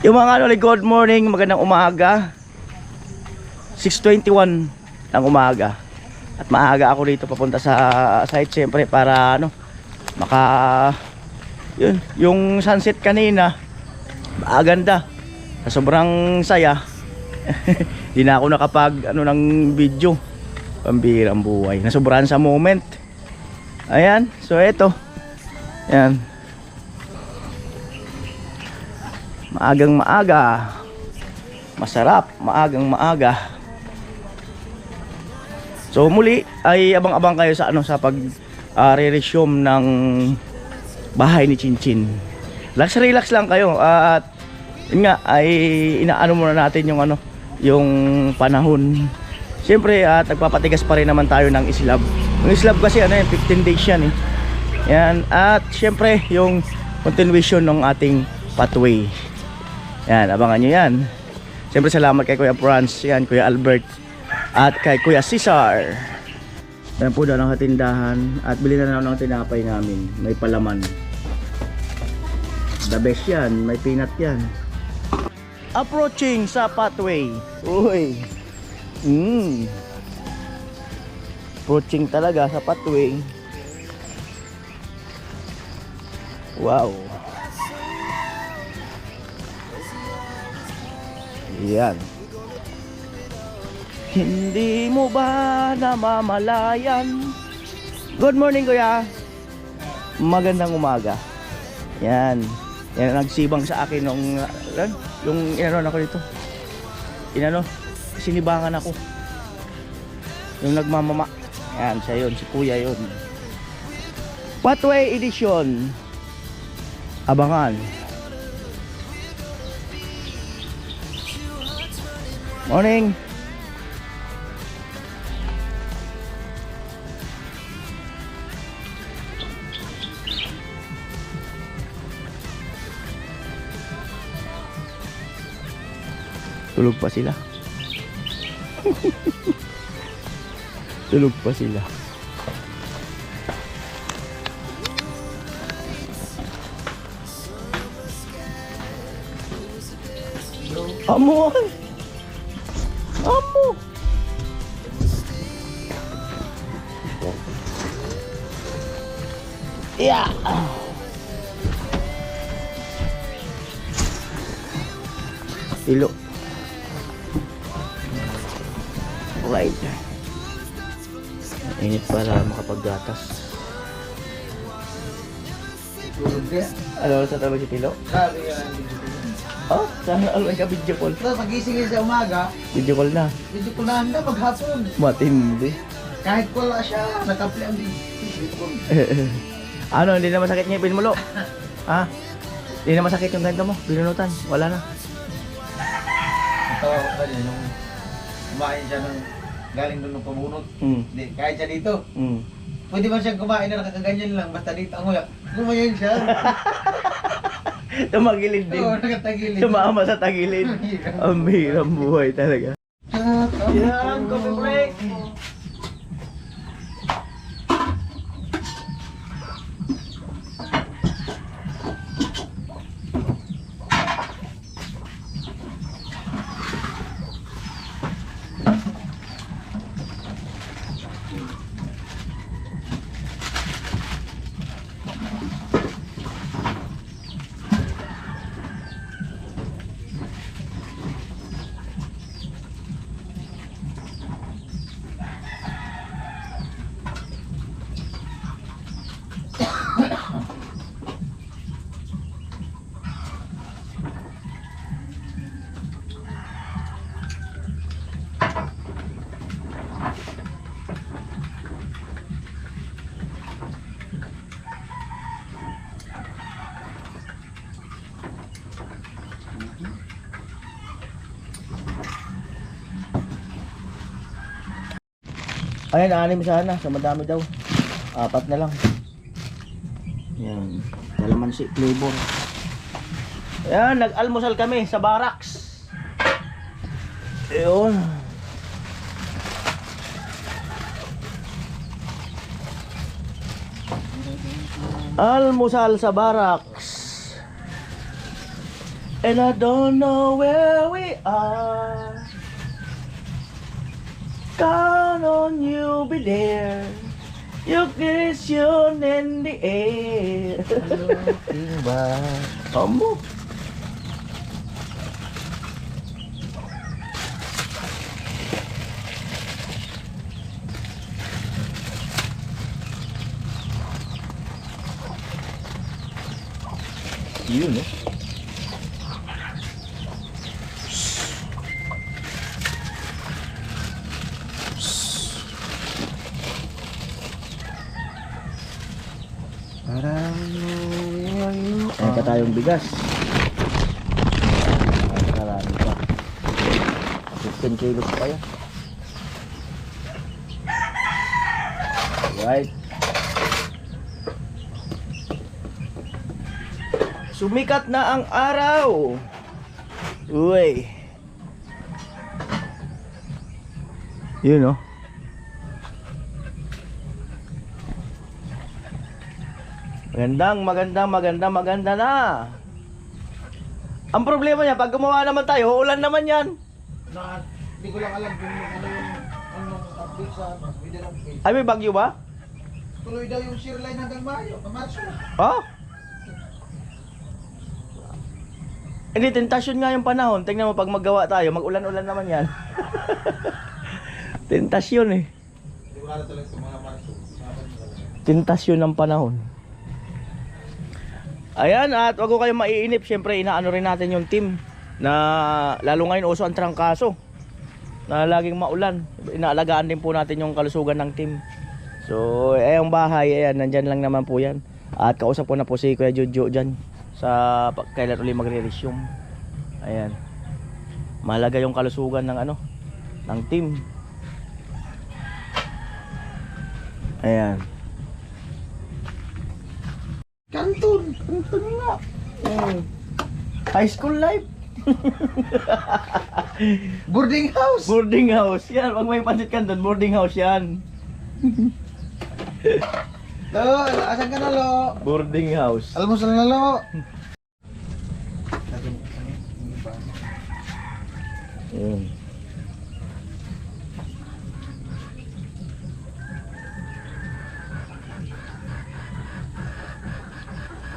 Yung mga ano, good morning, magandang umaga. 6:21 ng umaga. At maaga ako dito papunta sa site siyempre para ano, yun, yung sunset kanina maganda. Sobrang saya. Di na ako nakapag ano ng video. Pambirang buhay. Nasobrahan sa moment. Ayan, so eto. Ayan. Maagang maaga. Masarap, maagang maaga. So muli ay abang-abang kayo sa ano, sa pag re-resume ng bahay ni Chinchin. Relax lang kayo at yun nga ay inaano muna natin yung ano, yung panahon. Siyempre at nagpapatigas pa rin naman tayo ng islab. Yung islab kasi ano, 15 days yan eh. Yan, at siyempre yung continuation ng ating pathway. Yan, abangan nyo yan. Siyempre salamat kay Kuya Franz, yan, Kuya Albert, at kay Kuya Cesar. Yan po daw ng katindahan. At bilhin na lang ng tinapay namin. May palaman. The best yan, may peanut yan. Approaching sa pathway. Uy. Approaching talaga sa pathway. Wow. Yan. Hindi mo ba namamalayan? Good morning, Kuya. Magandang umaga. Yan. Yan ang nagsibang sa akin nung yung inanon ako dito. Sinibangan ako. Yung nagmamama. Yan, siya yun, si Kuya yun. Pathway edition. Abangan. Morning. Tulog pa sila. Tulog pa sila. Amo. Amo. Yeah. Tilo. Right. Init para makapaggatas. Ano sa trabaho si Tilo? Grabe yan. Oh, sana alwan ka video call. So, pagising niya sa umaga, Video call na. medyo kunahan na maghapon. Matindi. Kahit wala siya, nakapli ang video call. Ano, hindi na masakit ngipin mo, Lo? Ha? Hindi na masakit yung ganito mo? Binunutan? Wala na. Ito, nung kumain siya ng galing doon ng pabunot. Hindi, kahit siya dito. Pwede man siyang kumain na nakakaganyan lang, basta dito ang huya. Gumayon siya. Tumagilid din. Oo, nakatagilid. Tumama sa tagilid. Ang hirang buhay talaga. Yan, coffee break. Ayan, 6 sana. Sa madami daw. 4 na lang. Yan. Kalamansi flavor. Ayan, nag-almusal kami sa barracks. Ayun. Almusal sa barracks. And I don't know where we are. Count on you be there. You kiss yun in the air. Looking back. Amo. Yun eh. Parang Ayan pa tayong bigas. Marami pa. 15 kilos pa yan. Right. Sumikat na ang araw. Uy. Yun oh. Maganda na. Ang problema niya, pag gumawa naman tayo, ulan naman yan. Hindi ko lang alam kung ano yung update sa weather update. Ay, may bagyo ba? Tuloy daw yung shear line hanggang Mayo, Marso. Oh? Hindi, tentasyon nga yung panahon. Tingnan mo, pag maggawa tayo, mag-ulan-ulan naman yan. Tentasyon eh. Hindi ko alam talaga sa mga Marso. Tentasyon ng panahon. Ayan, at wag ko kayo maiinip. Siyempre, inaano rin natin yung team na lalo ngayon uso ang trangkaso na laging maulan. Inaalagaan din po natin yung kalusugan ng team. So, yung bahay, ayan, nandyan lang naman po yan. At kausap ko na po si Kuya Jojo dyan sa kailan uli magre-resume. Ayan. Mahalaga yung kalusugan ng ano, ng team. Ayan. Kanton nga. High school life. Boarding house. Boarding house. Yan, wag may pansit ka doon. Boarding house yan. Lo, asan ka na lo? Boarding house. Almusal na lo. Yun.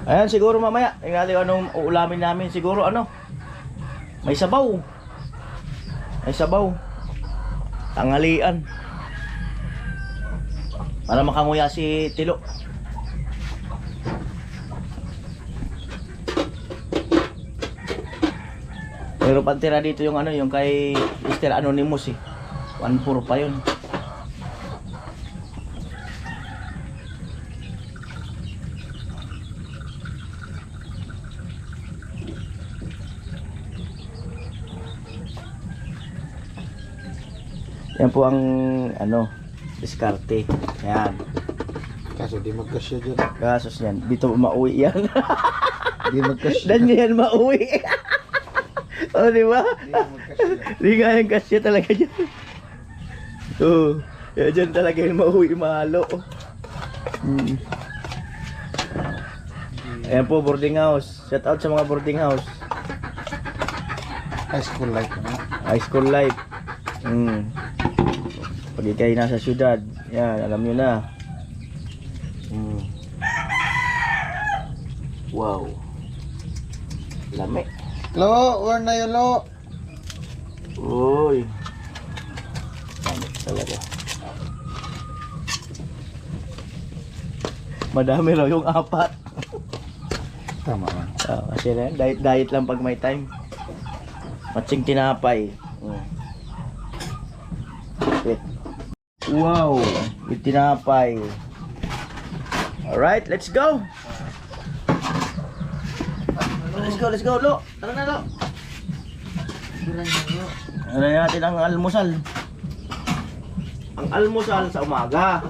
Ayan, siguro mamaya tingnan natin anong uulamin namin. Siguro ano, may sabaw. May sabaw. Tanghalian. Para makanguya si Tilo. Pero pantira dito yung ano, yung kay Mr. Anonymous eh. 1-4 pa yun. Yan po ang ano, diskarte. Yan. Kaso di magkasya dyan. Kasos yan. Dito mauwi yan. Di magkasya. Dan yan mauwi. O, di ba? Di magkasya. Di nga yung kasya talaga dyan. Oo. Yan dyan talaga yung mauwi mahalo. Ayan po, boarding house. Shout out sa mga boarding house. High school life na. High school life. Pag kayo nasa syudad, yan, alam nyo na. Wow. Lami. Lo, where na yun lo? Uy. Lami talaga. Madami raw yung 4. Tama man. Kasi na, diet lang pag may time. Matsing tinapay. Wait. Wow, with tinapay. Alright, let's go. Let's go, Lo. Tara na, Lo. Ano natin ang almusal? Ang almusal sa umaga.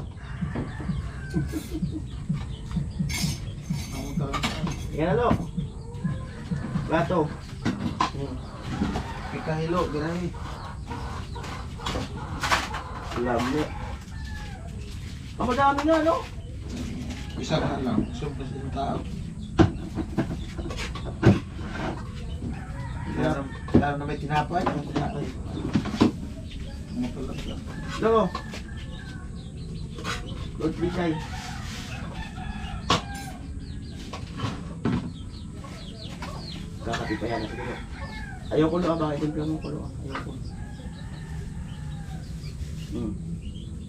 Yan na, Lo. Plato. Pikahilo, girahi. Lami. Madami na, no? Isa ka lang. Sobrang sa tao. Lalo na may tinapay. May tinapay. Matulog lang. Ito. Lord Bisay. Kakapi pa yan. Ayoko na ba? Ito lang ko lang. Ayoko.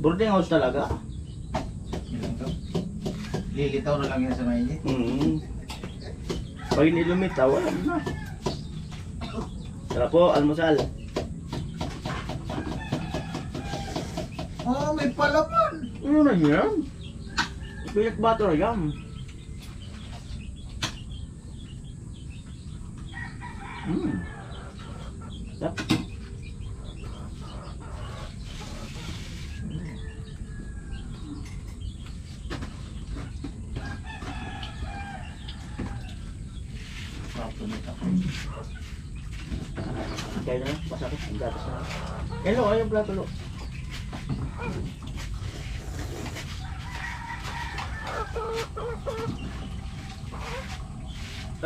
Boarding house talaga. Lilitaw na lang yan sa mainit. Pag nilumitaw, wala na. Tara po, almusal. Oh, may palaman. Ano na yan? Peanut butter yan. Tap. Kaya na, masakit ang gatas na. Hello, ayun plato lo.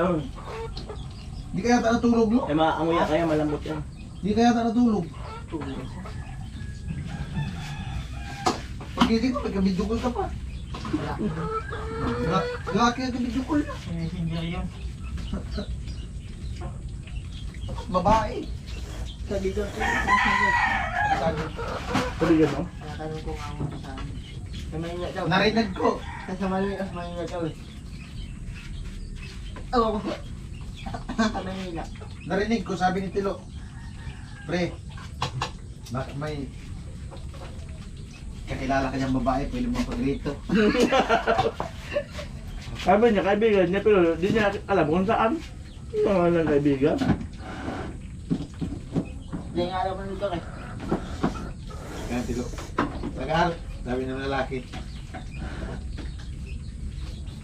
Oh, Di kaya yata natulog, no? eh maamoy na kaya malambot yan. Di kaya yata natulog. Pag-isip ko, nagka-video call ka pa. Laki nagka-video call na. Hindi yun. Babae. Sabi ko, Sabi, Sabi yan, no? nakatanong ko nga mo sa amin. Sa Manila daw. narinig ko. Sa Manila daw eh. Oo. Sa Manila. Narinig ko, sabi ni Tilo. Pre, baka may kakilala ka niyang babae, pwede mo pag-rito. Sabi niya, kaibigan niya, pero di niya alam kung saan. Mga lang kaibigan. Hindi nga alam mo nito eh. Kaya Tilo, nag-aaral, sabi ng lalaki.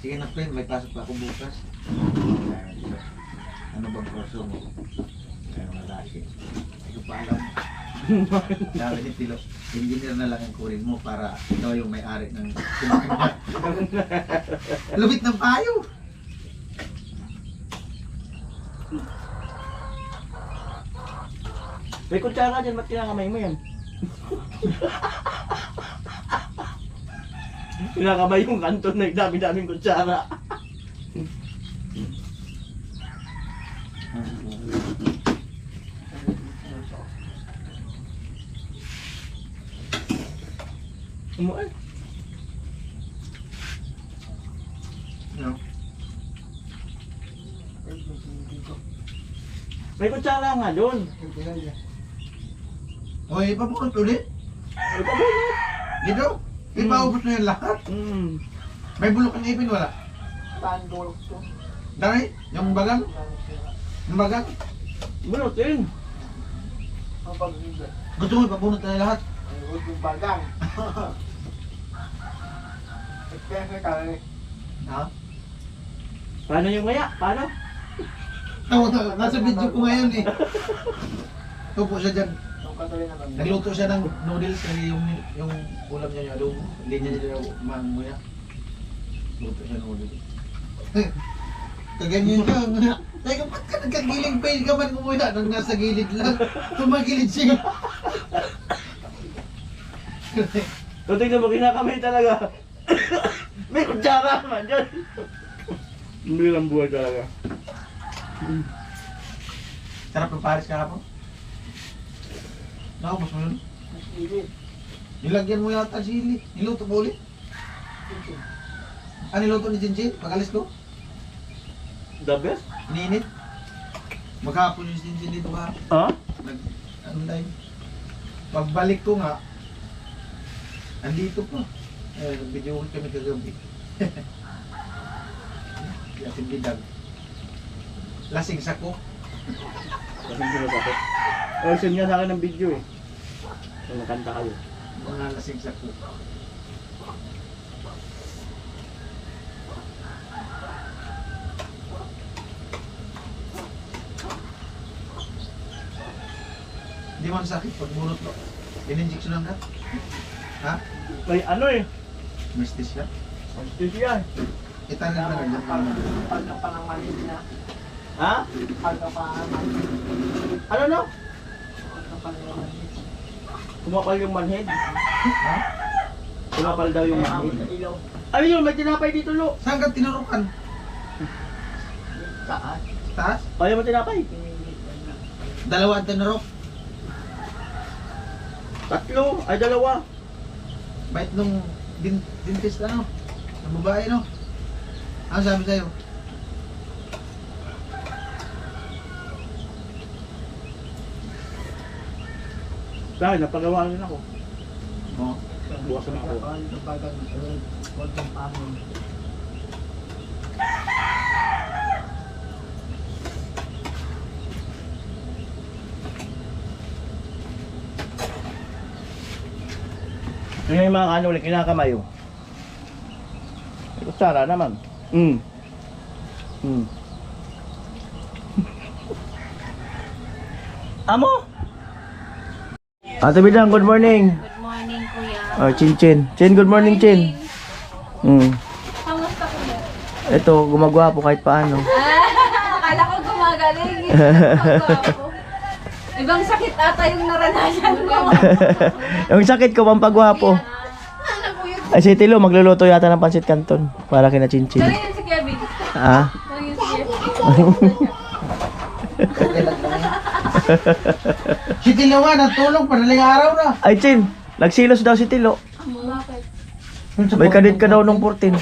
Sige na friend, may pasok pa ako bukas. Ano bang kurso mo? Kaya ng lalaki. Hindi ko pa alam. Sabi ni Tilo, engineer na lang ang kurin mo para ikaw yung may-ari ng lubit ng payo. May kutsara dyan, ba't kinakamay mo yan? Kinakamay yung kanto na dami-daming kutsara. Umuan. No? May kutsara nga doon. Hoy, ipapukot ulit. Ay, pabulot. Dito, ipaubos na yan lahat. May bulok ang ipin, wala. Saan bulok to? Dari, yung bagang, yung bagang. Bunutin. Ang pag-ibig. Gusto mo ipabunot na lahat. Ang huwag yung bagang. Kaya kami. Ha? Paano yung ngaya? Paano? Nasa video ko ngayon eh. Tupo siya dyan. Ang katuloy naman. Nagluto siya ng noodles kasi yung ulam niya yung adobo. Hindi niya nila manguya. Luto siya ng noodles. Kaganyan ka. Teka, ba't ka nagkagiling pa? Hindi ka man kumuha nang nasa gilid lang. Tumagilid siya. So, tingnan mo, kinakamay talaga. May kutsara man dyan. Hindi lang buhay talaga. Sarap ng Paris kahapon. Nakapos mo yun? Masili. Nilagyan mo yata ang sili. Niluto mo ulit. Ah, niluto ni Jinjin? Pag-alis ko? The best? Ninit? Maghapon yung Jinjin dito ka. Ha? Ano na yun? Pagbalik ko nga, andito pa. Nag-video kami kagabi. Yasin bidag. Lasing sako. Kasi sinasakit. O, send niya sa akin ng video eh. Kung nakanta kayo. Mga lasing sako. Hindi man sakit pag bunot lo. In-injection ka? Ha? May ano eh. Mistis ka? Anesthesia. Itanin na ganyan. Pag ng panang maliit na. Ha? Ano no? Kumapal yung manhead. Ha? Kumapal daw yung manhead. Ay yun, may tinapay dito lo. Saan ka tinurukan? Taas. Taas? Ayaw mo tinapay? Dalawa ang tinurok. Tatlo, ay dalawa. Bait nung dentist ano? Ang babae no? Ano sabi sa'yo? Dahil napagawa rin ako. Oo. Buwasan ako. Huwag kang pamon. Yun yung mga kanuli, kinakamay oh. Kutsara naman. Amo? Ate Bidang, good morning. Good morning, Kuya. Oh, Chin. Chin, good morning, Chin. Kamusta, Kuya? Ito, gumagawa po kahit paano. Akala ko gumagaling. Pagwapo. Ibang sakit ata yung naranasan ko. Yung sakit ko, pampagwapo. Ano po yun? Ay, si Tilo, magluluto yata ng pancit canton. Para kina Chin. Saan yun si Kevin? Ah? Saan yun si Kevin? Si Tilo nga, natulog, padaling araw na. Ay, Chin, nagsilos daw si Tilo. Bakit? May kadit ka daw nung 14.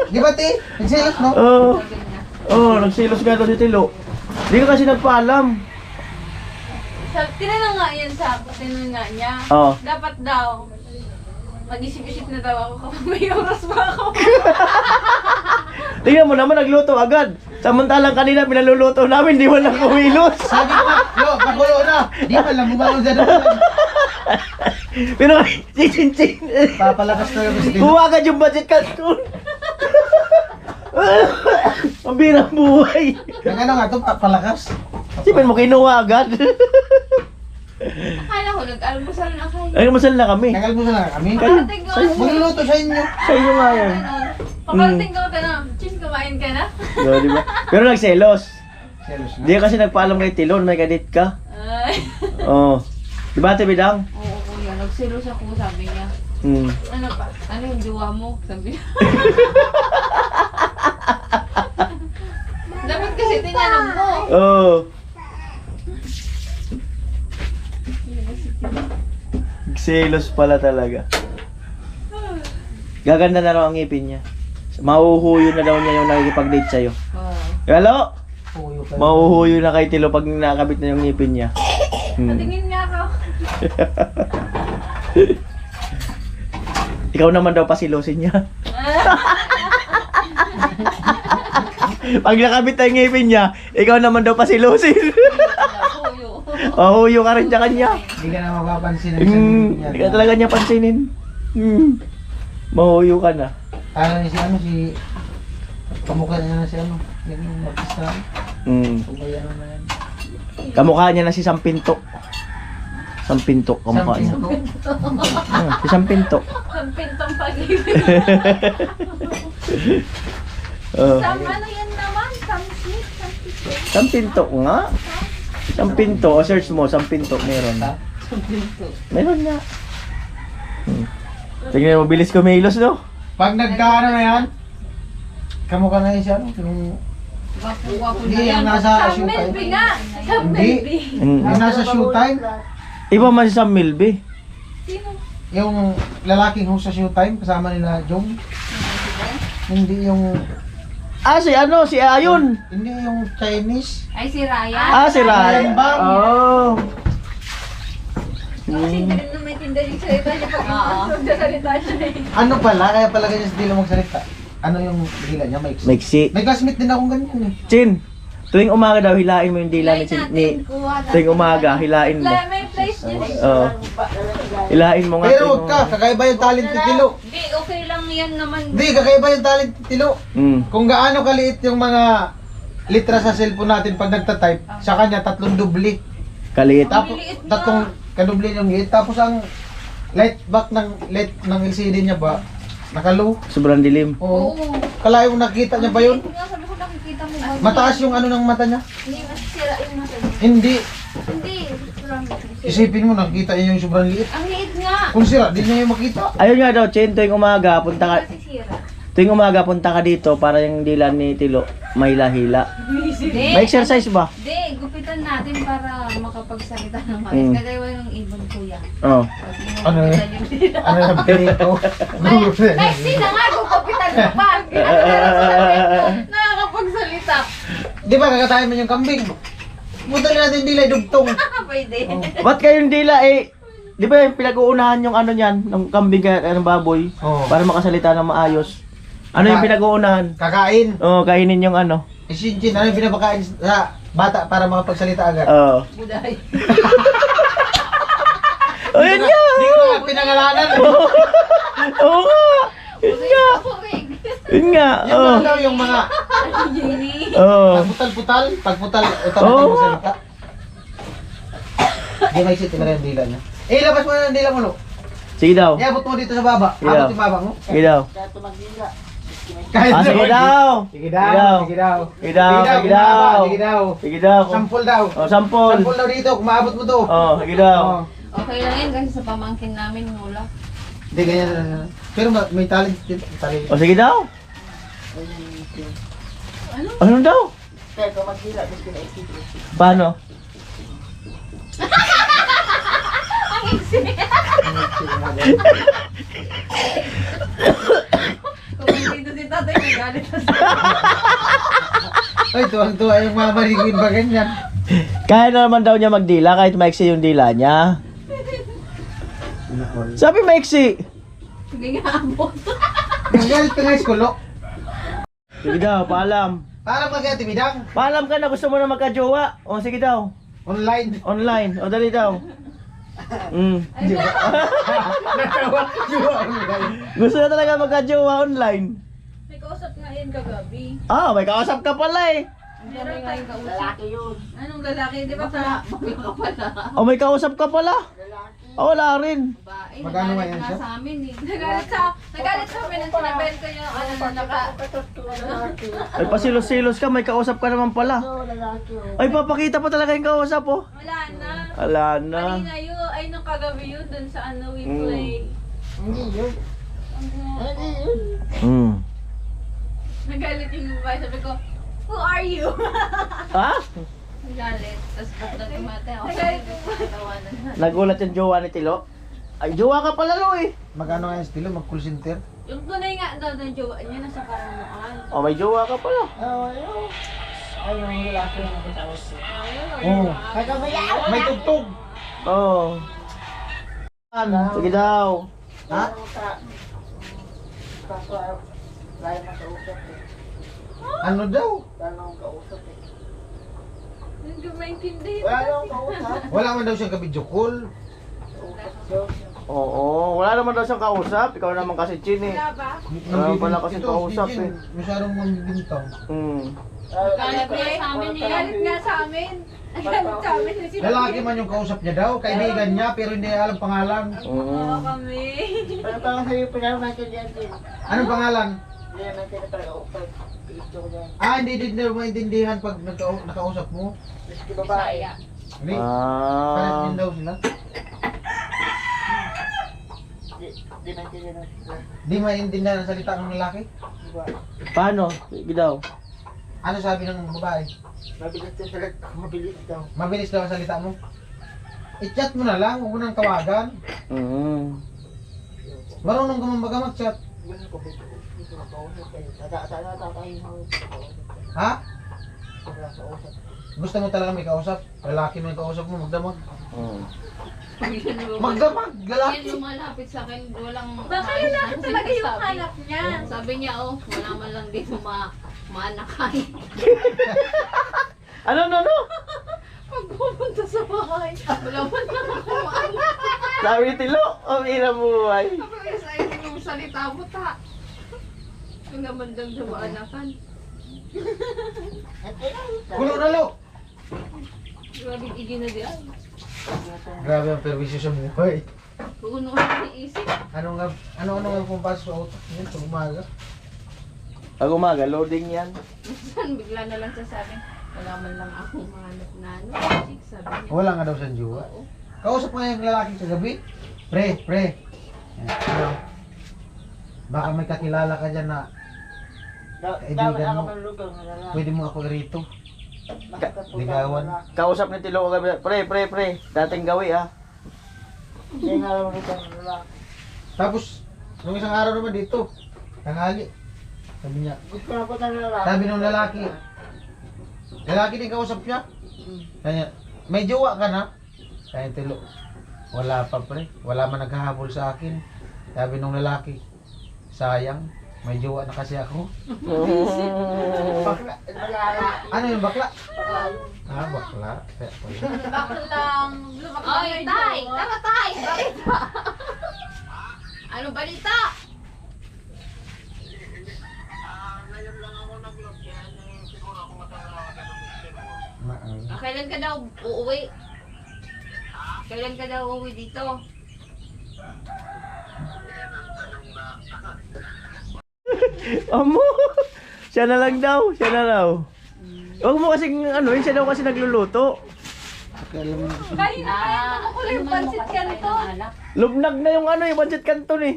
Di ba, Ti? Nagsilos, no? Oo, nagsilos nga daw si Tilo. Hindi ka kasi nagpaalam. Tinanong nga yan sa ako. Tinanong nga niya. Oo. Dapat daw. Mag-isip-isip na daw ako kapag may oras pa ako. Tingnan mo naman, nagluto agad. Samantalang kanina pinaluluto namin, di walang kumilos. Sabi ko, yo, pakulo na. Di ba lang bumalong sa doon. Pero, si Chin. Papalakas na yung si Tilo. Kuha agad yung budget canton. Ang birang buhay. Ang ano nga to, papalakas. Sipin mo, kinuha agad. Akala ko nag-almusal na kayo. Ay, masal na kami. Nagalbo na kami. Pakarating ko. Magluluto sa inyo. Sa inyo nga yan. Pakarating ko na. Chin, kumain ka na? No, di ba? Pero nagselos. Serious Di kasi nagpaalam kay Tilon, may kadit ka. Ay. Oo. Di ba, Ate Bidang? Oo, Kuya. Nagsilos ako, sabi niya. Ano pa? Ano yung jowa mo? Sabi niya. Dapat kasi tinanong mo. Oo. Selos pala talaga. Gaganda na raw ang ngipin niya. Mahuhuyo na daw niya yung nakikipag-date sa'yo. Oo. Hello? Puyo ka. Mahuhuyo na kay Tilo pag nakakabit na yung ngipin niya. Patingin nga ako. Ikaw naman daw pasilosin niya. Pag nakabit na yung ngipin niya, ikaw naman daw pasilosin. Puyo. Mahuhuyo ka rin sa kanya. Hindi ka na mapapansin ang sarili niya. Hindi ka talaga niya pansinin. Mahuyo ka na. Ano si kamukha niya na si ano, yung artista. Kung kaya ano na yan. Kamukha niya na si Sampinto. Sampinto, kamukha niya. Si Sampinto. Ang pintong pag-ibig. Ano yan naman? Samsik? Sampinto nga. Sampinto, o search mo, Sampinto, meron. Meron nga. Tingnan mo, bilis kumilos, no? Pag nagkaano na yan, kamukha na yun siya, ano, yung Wapo-wapo na Hindi, yan. yung nasa Sam shoe time. Melby nga. Sam Hindi. Melby. yung nasa showtime, Iba man si Sam Milby. Sino? yung lalaking host sa showtime, kasama nila Jong. Hindi yung, Ah, si ano, si Ayun. hindi yung Chinese. Ay, si Ryan. Ah, si Ryan. Ryan Bang. Oh. Kasi hindi rin na may tinda yung salita niya pag magsasalita siya eh. Ano pala, kaya pala ganyan sa dila magsalita. Ano yung dila niya, Mike? Maiksi. May classmate din akong ganyan eh. Chin, tuwing umaga daw, hilain mo yung dila ni Chin. Tuwing umaga, hilain mo. May place niya eh. Oo. Hilain mo nga. Pero tuwing huwag ka, kakaiba yung talent ni Tilo. Hindi, okay lang yan naman. Hindi, kakaiba yung talent ni Tilo. Kung gaano kaliit yung mga litra sa cellphone natin pag nagtatype, sa kanya 3 dubli. Kaliit. Tapos Maliliit na. tatlong kadubli yung liit. Tapos ang light back ng LCD niya ba, nakalow. Sobrang dilim. Oo. Kalayo nakita niya ba yun? Nga, sabi ko nakikita mo Mataas yung ano ng mata niya? Hindi masisira yung mata niya. Hindi. Hindi. Sobrang masisira. Isipin mo, nakikita niya yung sobrang liit. Ang liit nga. Kung sira, di niya yung makita. Ayun nga daw, Chin, tuwing umaga, punta ka, Masisira. tuwing umaga, punta ka dito para yung dila ni Tilo may hila-hila. Hindi. May exercise ba? Hindi, gupitan natin para makapagsalita ng maayos. Kagaya yung ibon kuya. Oo. Ano yun? Yung dila. Ano yung pinito? Next na nga, gugupitan mo pa. Nakakapagsalita. Di ba kakatayin mo yung kambing? Butalin natin dilay dugtong. Pwede. Ba't kayong dila eh? Di ba yung pinag-uunahan yung ano niyan, ng kambing ng baboy, Oo. para makasalita ng maayos? Ano yung pinag-uunahan? Kakain. Oo, kainin yung ano. Eh, Shinjin, ano yung pinapakain sa bata para makapagsalita agad? Oo. Buday. Ayun nga! Hindi ko na pinangalanan. Oo nga! Yun nga! Yun nga! Yung Oo. mga daw yung mga Jenny. Oo. pagputal-putal, utal Oo. natin magsalita. Hindi may sit talaga yung dila niya. Eh, labas mo na yung dila mo, Lo. Sige daw. Iabot mo dito sa baba. Yeah. Abot yung baba mo. Sige daw. Kahit Ah, sige daw! Sige daw. Sige daw. Sige daw, sige bumaba, daw. Sige daw. Sige daw. Sampol daw. Oh, sampol. Sampol daw dito, kung maabot mo to. Oh, sige daw. Oo. Okay lang yun kasi sa pamangkin namin mula. Hindi, ganyan na. Pero may talent din. Talent. Oh, sige daw. Ano? Ano daw? Paano? Ang iksi. Kung dito si tatay, nagalit na siya. Ay, tuwang-tuwa yung mga marigin ba ganyan. Kaya na naman daw niya magdila kahit maiksi yung dila niya. Sabi maiksi. Hindi nga abot. Nagalit ka nga school, Lo. Sige daw, paalam. Para mag-ati bidang. Paalam ka na, gusto mo na magka-jowa. O, sige daw. Online. Online. O, dali daw. Di ba? Natawa. Online. Gusto na talaga magka-jowa online. May kausap nga yun kagabi. Ah, may kausap ka pala eh. Ang dami nga yung kausap. Lalaki yun. Anong lalaki? Di ba pala? Babae ka pala. O, may kausap ka pala. O, wala rin. Babae. Magkano nga Nagalit yan nga siya? sa amin eh. Nagalit sa amin nang sinabel ko yung ano na naka... Ay, pasilos-silos ka, may kausap ka naman pala. Ay, papakita pa talaga yung kausap, oh. Wala na. Wala na. Kanina yun, ay nung kagabi yun dun sa ano we Mm. play. Nagalit yung babae, sabi ko, who are you? Ha? Nagalit, tapos ba't na tumate ako. Nagalit yung tawanan na. Nagulat yung jowa ni Tilo. Ay, jowa ka pala, lo eh. Magkano nga yung estilo? Mag-call center? Yung tunay nga daw ng jowa niya nasa karamuan. O, may jowa ka pala. Oo. May tugtog. Oo. Sige daw. Ha? Ano daw? Hindi ko maintindihan. Wala man daw siyang ka-video call. Oo, wala naman daw siyang kausap. Ikaw naman kasi Chin eh. Wala ba? Wala pala kasing kausap eh. Masyadong magbintang. Galit nga sa amin eh. Galit nga sa amin. Galit sa amin. Lalaki man yung kausap niya daw, kaibigan niya, pero hindi alam pangalan. Oo kami. Anong pangalan? Ah, hindi din daw maintindihan pag nakausap mo. Bisaya. Hindi. Palit Ah. din daw sila. Di maintindihan ang salita ng lalaki? Paano? Sige daw. Ano sabi ng babae? Mabilis daw ang salita mo? I-chat mo na lang, huwag mo nang tawagan. Marunong ka man mag-chat. Ha? Gusto mo talaga may kausap? Lalaki may kausap mo, magdamag. Magdamag, Yan lalaki. lumalapit sa akin, walang... Baka lalaki talaga yung hanap niya. Sabi niya, oh, wala man lang dito maanakay. Ano, no? Pag pupunta sa bahay, wala man lang ako maanakay. Sabi ni Tilo, ang hirap buhay. Sabi ko sa iyo yung salita mo ta. Kung naman daw sa maanakan. Kulo na lo. Grabe igi na di ay. Grabe ang perwisyo sa buhay. Puno ka ng isip. Ano nga pumapasok sa utak niyan sa umaga? Pag umaga, loading yan. Minsan bigla na lang sasabi, wala man lang akong mahanap na ano. Chicks, sabi niya. Wala nga daw siyang jowa. Oo. Kausap nga yung lalaki kagabi. Pre. Ano? Baka may kakilala ka dyan na kaibigan mo. Pwede mo ako rito. Ligawan. Kausap ni Tilo kagabi, pre, dating gawi ah. Tapos, nung isang araw naman dito, tanghali. Sabi niya, sabi nung lalaki din kausap niya. Kanya, may jowa ka na? Kaya Tilo, wala pa pre. Wala man naghahabol sa akin. Sabi nung lalaki, sayang, may jowa na kasi ako. Bakla. Ano yung bakla? Ah, bakla. Kaya pala. Baklang lumaklang. Oy, tay! Tara, tay! Balita! Ano balita? Kailan ka daw uuwi? Kailan ka daw uuwi dito? Amo! Siya na lang daw. Huwag mo kasing ano, siya daw kasi nagluluto. Kanina pa rin ko yung pansit canton. Lubnag na yung ano, yung pancit canton eh.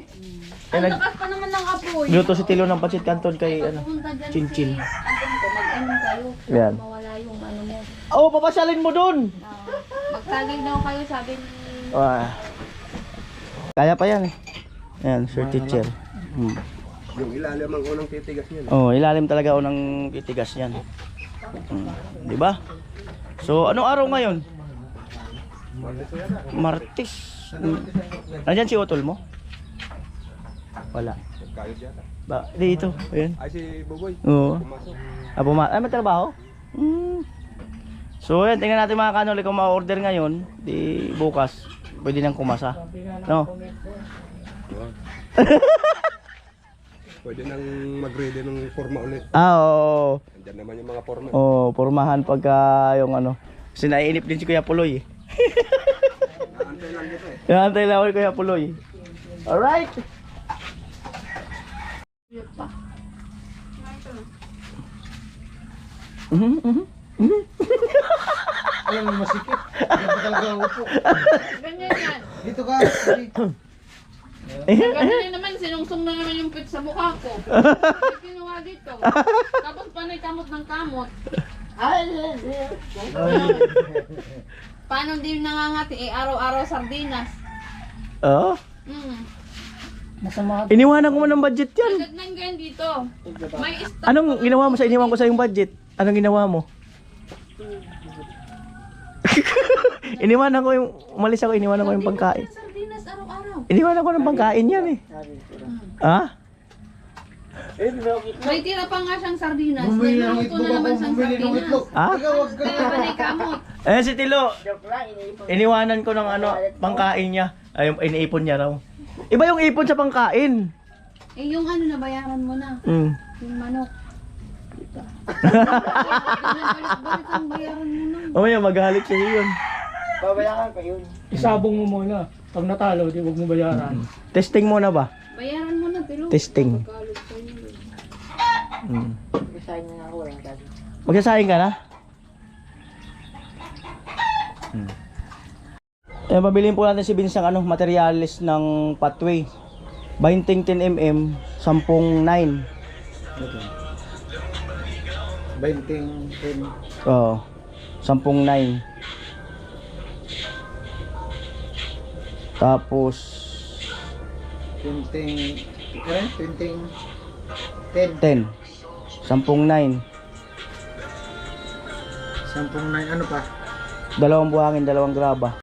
Ang lakas pa naman ng apoy. Luto si Tilo ng pancit canton kay ano, Pumunta dyan Chinchin. si... Ano ko, mag-ano kayo. Yan. Mawala yung ano mo. Oh, papasyalin mo dun. Magtagay daw kayo, sabi ni... Kaya pa yan eh. Ayan, sir teacher. Yung ilalim ang unang titigas niyan. Oh, ilalim talaga unang titigas niyan. Di ba? So, anong araw ngayon? Martes. Nandiyan si Otol mo? Wala. Kayod yata. Ba, dito. Ayan. Ay si Boboy. Oo. Pumasok. Ay, may trabaho? So, yan. Tingnan natin mga kanoli kung ma-order ngayon. Di bukas. Pwede nang kumasa. No? Pwede nang mag-ready ng forma ulit. Oo. Andiyan naman yung mga forma. Oh, pormahan pagka yung ano. Kasi naiinip din si Kuya Puloy eh. Naantay lang kita eh. Naantay lang ako ni Kuya Puloy. Alright. Alam mo masikip. Hindi pa talaga upo. Ganyan yan. Dito ka. Dali. Ganyan naman, sinungsong na naman yung pit sa mukha ko. May kinuha dito. Tapos panay kamot ng kamot. Paano hindi nangangati? Eh, araw-araw sardinas. Oh. Masama. Iniwanan ko mo ng budget yan. Agad nang ganyan dito. May stock. Anong ginawa mo sa iniwan ko sa yung budget? Anong ginawa mo? Iniwanan ko yung, umalis ako, iniwanan ko yung pagkain. Sardinas araw-araw. Iniwanan ko ng pagkain yan eh. Ha? May tira pa nga siyang sardinas. Bumili ng Nagluluto itlog na naman ako. siyang Bumili ng sardinas. itlog. Ah? Ikaw, wag ka Kaya panay kamot. Eh si Tilo, iniwanan ko ng ano, pangkain niya. Ay, iniipon niya raw. Iba yung ipon sa pangkain. Eh, yung ano, nabayaran mo na. Yung manok. Balik-balik ang bayaran mo na. Mamaya magalit siya yun. Isabong mo muna. Pag natalo, di wag mo bayaran. Testing muna ba? Bayaran mo na, Tilo. Testing. Pagkalit ka niyo. Magsasaing ka na? Eh, pabilihin po natin si Vince ng ano, materialis ng pathway. 20 10mm, 10 9. 20, 10. Oo. 10 9. Tapos 20, 10. 10. 10 9. 10, 9, ano pa? 2 buhangin, 2 graba.